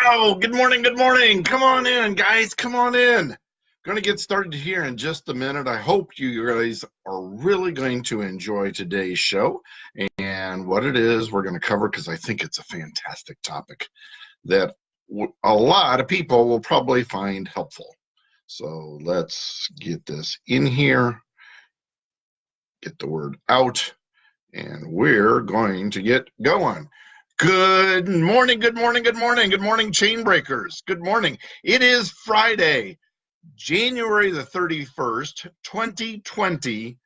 Wow, good morning, good morning. Come on in, guys, come on in. Going to get started here in just a minute. I hope you guys are really going to enjoy today's show and what it is we're going to cover, because I think it's a fantastic topic that a lot of people will probably find helpful. So let's get this in here, get the word out, and we're going to get going. Good morning, good morning, good morning, good morning, chain breakers. Good morning. It is Friday, January the 31st, 2020,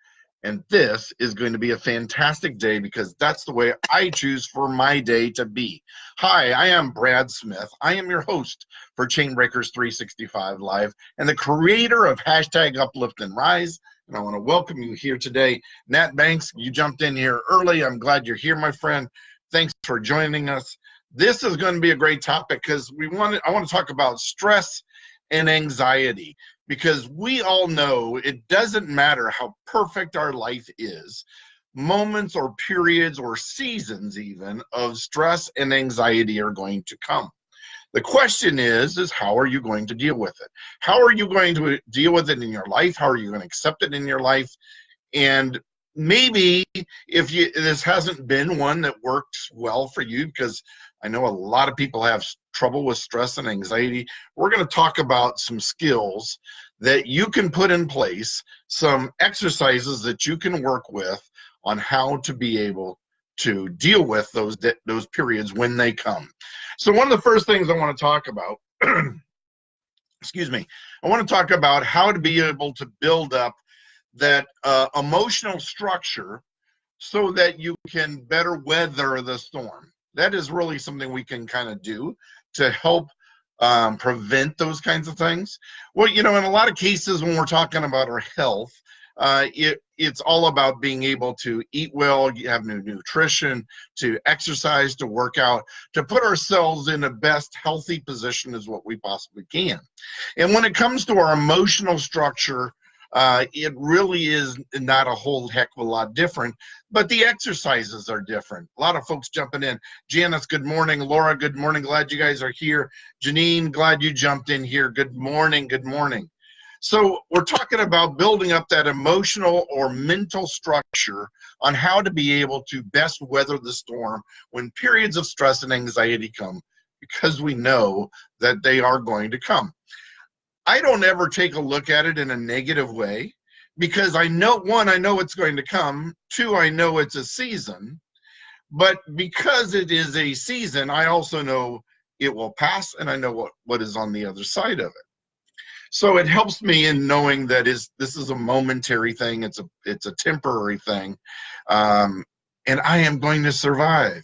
and this is going to be a fantastic day because that's the way I choose for my day to be. Hi, I am Brad Smith. I am your host for Chain Breakers 365 Live and the creator of hashtag Uplift and Rise. And I want to welcome you here today. Nat Banks, you jumped in here early. I'm glad you're here, my friend. Thanks for joining us. This is going to be a great topic because I want to talk about stress and anxiety, because we all know it doesn't matter how perfect our life is. Moments or periods or seasons even of stress and anxiety are going to come. The question is how are you going to deal with it? How are you going to deal with it in your life? How are you going to accept it in your life? And maybe if this hasn't been one that works well for you, because I know a lot of people have trouble with stress and anxiety, we're going to talk about some skills that you can put in place, some exercises that you can work with on how to be able to deal with those periods when they come. So one of the first things I want to talk about, excuse me, I want to talk about how to be able to build up that emotional structure so that you can better weather the storm. That is really something we can kind of do to help prevent those kinds of things. Well, in a lot of cases when we're talking about our health, it's all about being able to eat well, have new nutrition, to exercise, to work out, to put ourselves in the best healthy position as what we possibly can. And when it comes to our emotional structure, it really is not a whole heck of a lot different, but the exercises are different. A lot of folks jumping in. Janice, good morning. Laura, good morning. Glad you guys are here. Janine, glad you jumped in here. Good morning. Good morning. So we're talking about building up that emotional or mental structure on how to be able to best weather the storm when periods of stress and anxiety come, because we know that they are going to come. I don't ever take a look at it in a negative way, because I know, one, I know it's going to come. Two, I know it's a season. But because it is a season, I also know it will pass, and I know what is on the other side of it. So it helps me in knowing that this is a momentary thing. It's a temporary thing, and I am going to survive.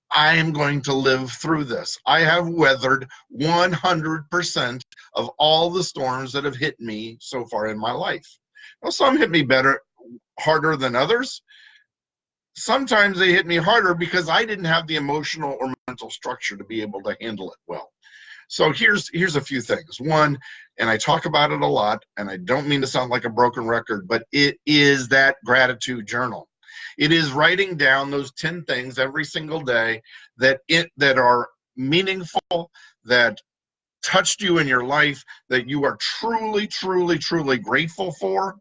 I am going to live through this. I have weathered 100% of all the storms that have hit me so far in my life. Now, some hit me harder than others. Sometimes they hit me harder because I didn't have the emotional or mental structure to be able to handle it well. So here's a few things. One, and I talk about it a lot, and I don't mean to sound like a broken record, but it is that gratitude journal. It is writing down those 10 things every single day that are meaningful, that touched you in your life, that you are truly, truly, truly grateful for,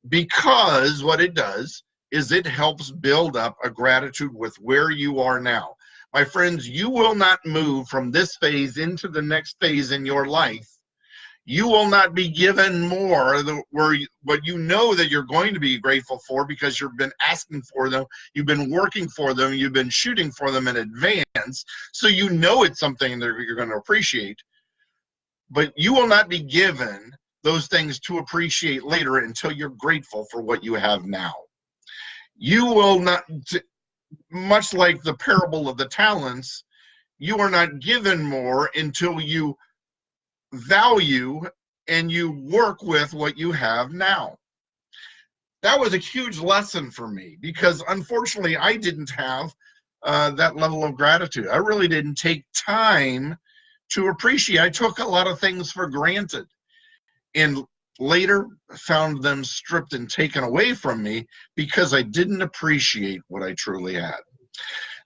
because what it does is it helps build up a gratitude with where you are now. My friends, you will not move from this phase into the next phase in your life. You will not be given more what you know that you're going to be grateful for, because you've been asking for them, you've been working for them, you've been shooting for them in advance, so you know it's something that you're going to appreciate. But you will not be given those things to appreciate later until you're grateful for what you have now. You will not, much like the parable of the talents, you are not given more until you value and you work with what you have now. That was a huge lesson for me, because unfortunately I didn't have that level of gratitude. I really didn't take time to appreciate. I took a lot of things for granted, and later found them stripped and taken away from me because I didn't appreciate what I truly had.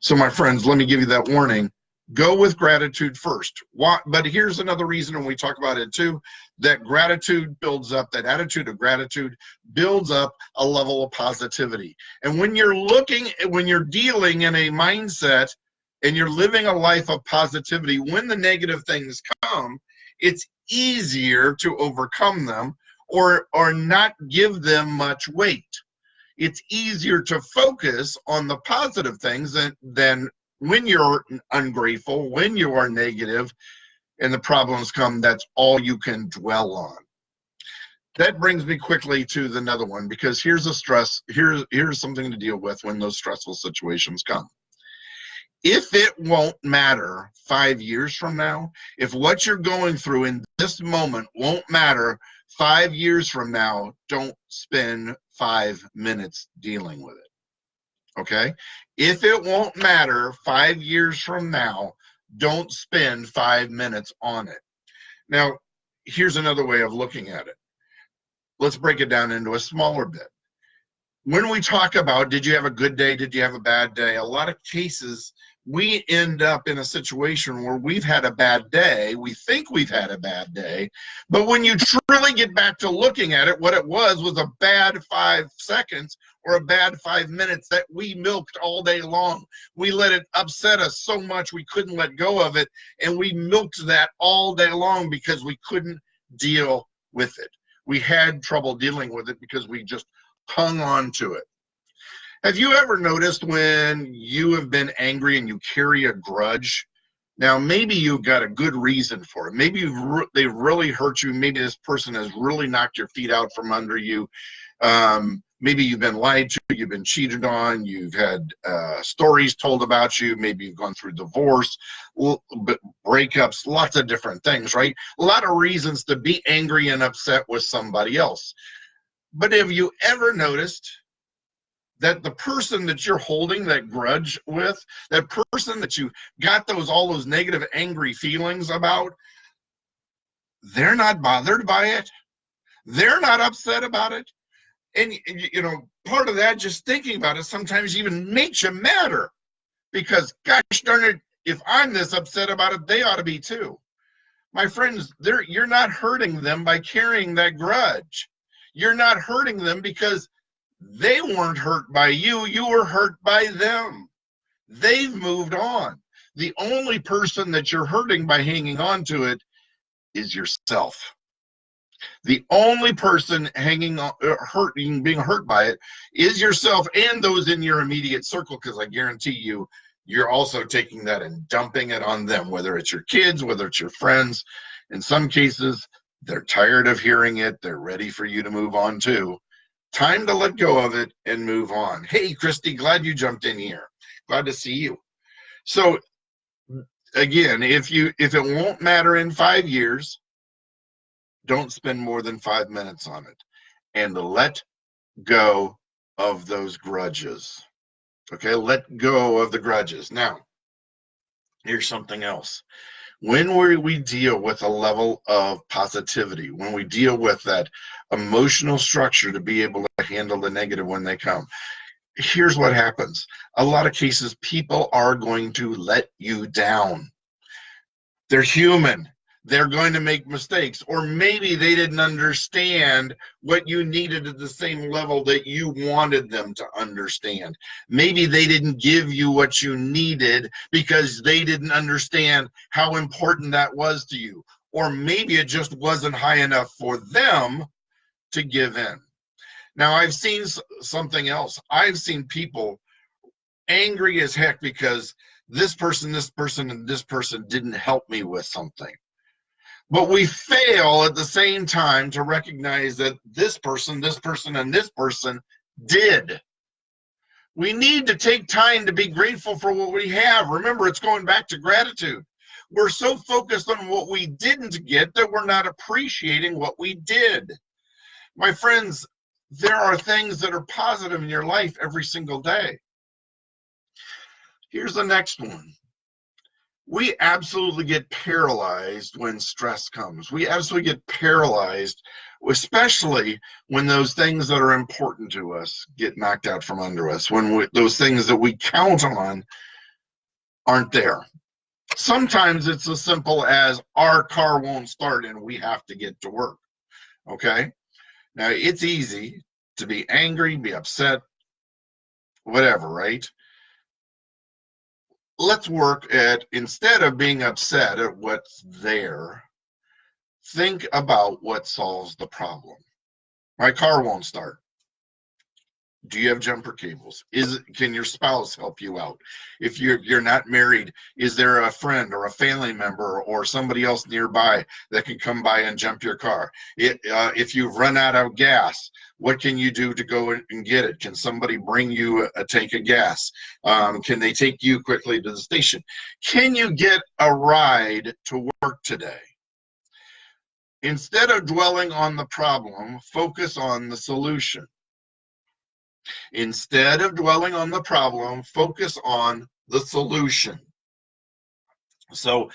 So my friends, let me give you that warning. Go with gratitude first. But here's another reason, and we talk about it too, that gratitude builds up, that attitude of gratitude builds up a level of positivity. And when you're dealing in a mindset and you're living a life of positivity, when the negative things come, it's easier to overcome them or not give them much weight. It's easier to focus on the positive things than when you're ungrateful, when you are negative, and the problems come, that's all you can dwell on. That brings me quickly to another one, because here's something to deal with when those stressful situations come. If it won't matter 5 years from now, if what you're going through in this moment won't matter 5 years from now, don't spend 5 minutes dealing with it. Okay? If it won't matter 5 years from now, don't spend 5 minutes on it. Now, here's another way of looking at it. Let's break it down into a smaller bit. When we talk about, did you have a good day, did you have a bad day, a lot of cases we end up in a situation where we've had a bad day, we think we've had a bad day, but when you truly get back to looking at it, what it was a bad 5 seconds or a bad 5 minutes that we milked all day long. We let it upset us so much we couldn't let go of it, and we milked that all day long because we couldn't deal with it. We had trouble dealing with it because we just hung on to it. Have you ever noticed when you have been angry and you carry a grudge? Now, maybe you've got a good reason for it. Maybe they've really hurt you. Maybe this person has really knocked your feet out from under you. Maybe you've been lied to, you've been cheated on, you've had stories told about you, maybe you've gone through divorce, breakups, lots of different things, right? A lot of reasons to be angry and upset with somebody else. But have you ever noticed that the person that you're holding that grudge with, that person that you got all those negative, angry feelings about, they're not bothered by it? They're not upset about it? And, you know, part of that, just thinking about it, sometimes even makes you madder. Because, gosh darn it, if I'm this upset about it, they ought to be too. My friends, you're not hurting them by carrying that grudge. You're not hurting them because they weren't hurt by you. You were hurt by them. They've moved on. The only person that you're hurting by hanging on to it is yourself. The only person being hurt by it is yourself and those in your immediate circle, because I guarantee you, you're also taking that and dumping it on them, whether it's your kids, whether it's your friends. In some cases, they're tired of hearing it. They're ready for you to move on too. Time to let go of it and move on. Hey, Christy, glad you jumped in here. Glad to see you. So again, if it won't matter in 5 years, don't spend more than 5 minutes on it, and let go of those grudges. Okay, let go of the grudges. Now, here's something else. When we deal with a level of positivity, when we deal with that emotional structure to be able to handle the negative when they come, here's what happens. A lot of cases, people are going to let you down. They're human. They're going to make mistakes, or maybe they didn't understand what you needed at the same level that you wanted them to understand. Maybe they didn't give you what you needed because they didn't understand how important that was to you, or maybe it just wasn't high enough for them to give in. Now, I've seen something else. I've seen people angry as heck because this person, and this person didn't help me with something. But we fail at the same time to recognize that this person, and this person did. We need to take time to be grateful for what we have. Remember, it's going back to gratitude. We're so focused on what we didn't get that we're not appreciating what we did. My friends, there are things that are positive in your life every single day. Here's the next one. We absolutely get paralyzed when stress comes. We absolutely get paralyzed, especially when those things that are important to us get knocked out from under us, when those things that we count on aren't there. Sometimes it's as simple as our car won't start and we have to get to work. Okay? Now, it's easy to be angry, be upset, whatever, right? Let's work at, instead of being upset at what's there, think about what solves the problem. My car won't start. Do you have jumper cables? Can your spouse help you out? If you're not married, is there a friend or a family member or somebody else nearby that can come by and jump your car? If you've run out of gas, what can you do to go and get it? Can somebody bring you a tank of gas? Can they take you quickly to the station? Can you get a ride to work today? Instead of dwelling on the problem, focus on the solution. Instead of dwelling on the problem, focus on the solution. So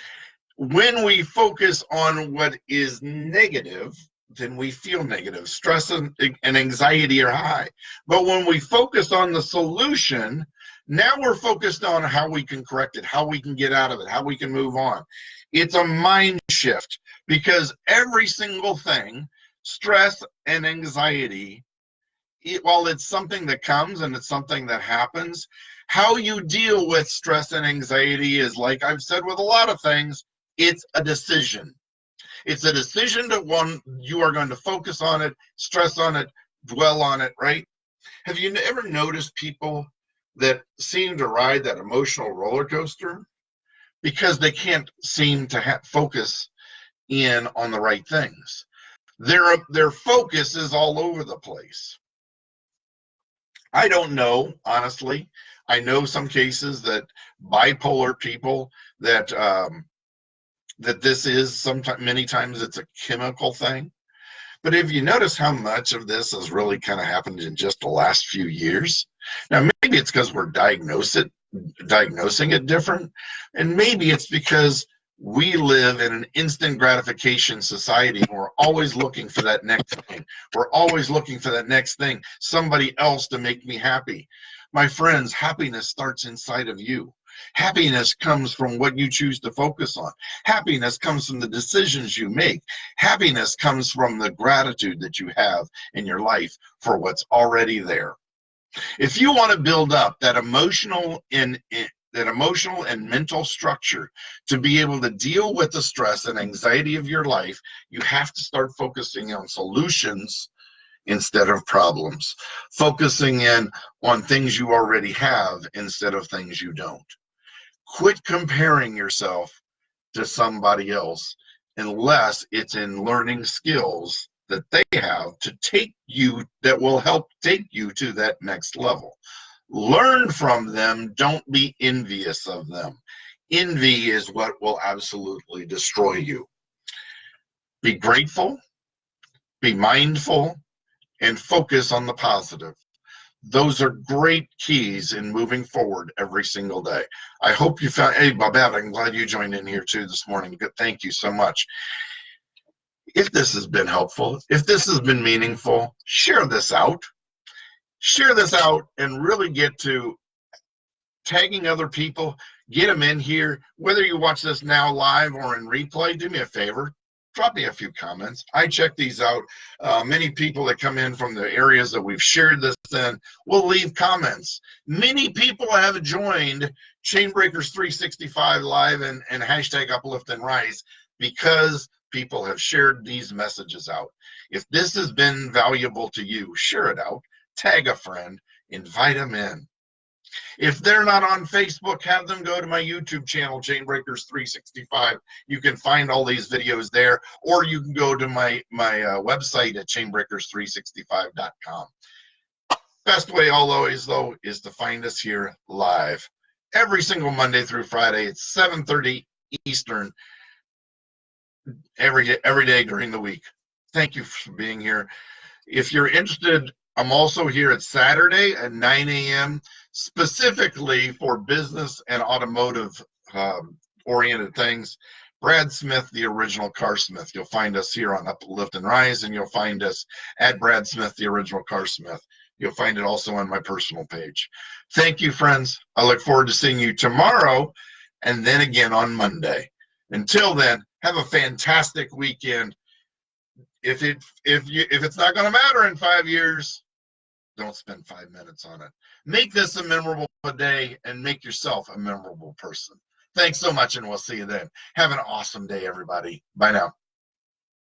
when we focus on what is negative, then we feel negative. Stress and anxiety are high. But when we focus on the solution, now we're focused on how we can correct it, how we can get out of it, how we can move on. It's a mind shift, because every single thing, stress and anxiety, while it's something that comes and it's something that happens, how you deal with stress and anxiety is, like I've said with a lot of things, it's a decision. It's a decision to one, you are going to focus on it, stress on it, dwell on it, right? Have you ever noticed people that seem to ride that emotional roller coaster because they can't seem to focus in on the right things? Their focus is all over the place. I don't know, honestly. I know some cases that bipolar people that that this is sometimes, many times it's a chemical thing. But if you notice how much of this has really kind of happened in just the last few years, now maybe it's because we're diagnosing it different, and maybe it's because we live in an instant gratification society. We're always looking for that next thing. We're always looking for that next thing, somebody else to make me happy. My friends, happiness starts inside of you. Happiness comes from what you choose to focus on. Happiness comes from the decisions you make. Happiness comes from the gratitude that you have in your life for what's already there. If you want to build up that emotional and mental structure to be able to deal with the stress and anxiety of your life, you have to start focusing on solutions instead of problems, focusing in on things you already have instead of things you don't. Quit comparing yourself to somebody else unless it's in learning skills that they have to take you, that will help take you to that next level. Learn from them. Don't be envious of them. Envy is what will absolutely destroy you. Be grateful, be mindful, and focus on the positive. Those are great keys in moving forward every single day. I hope you found, hey, Babette, I'm glad you joined in here too this morning. Good, thank you so much. If this has been helpful, if this has been meaningful, share this out. Share this out and really get to tagging other people. Get them in here. Whether you watch this now live or in replay, do me a favor. Drop me a few comments. I check these out. Many people that come in from the areas that we've shared this in will leave comments. Many people have joined Chainbreakers 365 Live and hashtag Uplift and Rise because people have shared these messages out. If this has been valuable to you, share it out. Tag a friend. Invite them in. If they're not on Facebook, have them go to my YouTube channel, Chainbreakers 365. You can find all these videos there, or you can go to my website at chainbreakers365.com. Best way always, though, is to find us here live every single Monday through Friday at 7:30 Eastern every day during the week. Thank you for being here. If you're interested, I'm also here at Saturday at 9 a.m. specifically for business and automotive oriented things. Brad Smith, the original car smith. You'll find us here on Uplift and Rise, and you'll find us at Brad Smith, the original car smith. You'll find it also on my personal page. Thank you, friends. I look forward to seeing you tomorrow and then again on Monday. Until then, have a fantastic weekend. If it's not going to matter in 5 years, don't spend 5 minutes on it. Make this a memorable day and make yourself a memorable person. Thanks so much, and we'll see you then. Have an awesome day, everybody. Bye now.